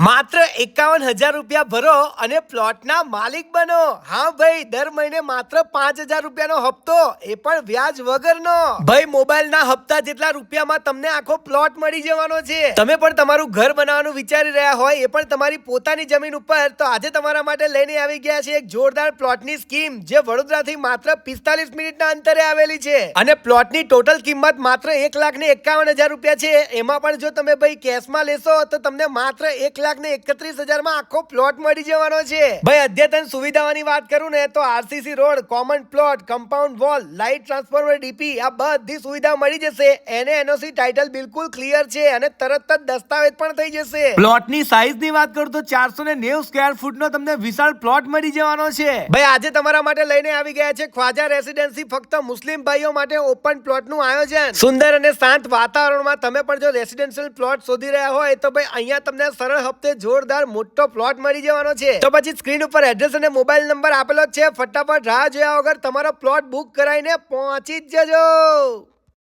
માત્ર 51,000 રૂપિયા ભરો અને પ્લોટના માલિક બનો। હા ભાઈ, દર મહિને માત્ર 5,000 રૂપિયાનો હપ્તો, એ પણ વ્યાજ વગરનો। ભાઈ, મોબાઈલના હપ્તા જેટલા રૂપિયામાં તમને આખો પ્લોટ મળી જવાનો છે। તમે પણ તમારું ઘર બનાવવાનું વિચારી રહ્યા હોય, એ પણ તમારી પોતાની જમીન ઉપર, તો આજે તમારા માટે લઈને આવી ગયા છે એક જોરદાર પ્લોટની સ્કીમ, જે વડોદરાથી માત્ર 45 મિનિટના અંતરે આવેલી છે। અને પ્લોટની ટોટલ કિંમત માત્ર 1,51,000 રૂપિયા છે। એમાં પણ જો તમે ભાઈ કેશમાં લેશો તો તમને માત્ર 1,31,000 માં આખો પ્લોટ મળી જવાનો છે। ભાઈ, અદ્યતન સુવિધાઓની વાત કરું ને તો RCC road, common plot, compound wall, light transformer, DP, આ બધી સુવિધા મળી જશે। એને એનઓસી ટાઇટલ બિલકુલ ક્લિયર છે અને તરત જ દસ્તાવેજ પણ થઈ જશે। પ્લોટની સાઈઝની વાત કરું તો 490 સ્ક્વેર ફૂટનો તમને વિશાળ પ્લોટ મળી જવાનો છે। ભાઈ, આજે તમારા માટે લઈને આવી ગયા છે ખ્વાજા રેસિડેન્સી, ફક્ત મુસ્લિમ ભાઈઓ માટે ઓપન પ્લોટનું આયોજન। સુંદર અને શાંત વાતાવરણમાં તમે પણ જો રેસિડેન્શિયલ પ્લોટ શોધી રહ્યા હોય તો ભાઈ અહીંયા તમને સરળ હપ્તે જોરદાર મોટો પ્લોટ મળી જવાનો છે। તો પછી સ્ક્રીન ઉપર એડ્રેસ અને મોબાઈલ નંબર આપેલો જ છે, ફટાફટ રાહ જોયા વગર તમારો પ્લોટ બુક કરાવીને પહોંચી જ જજો।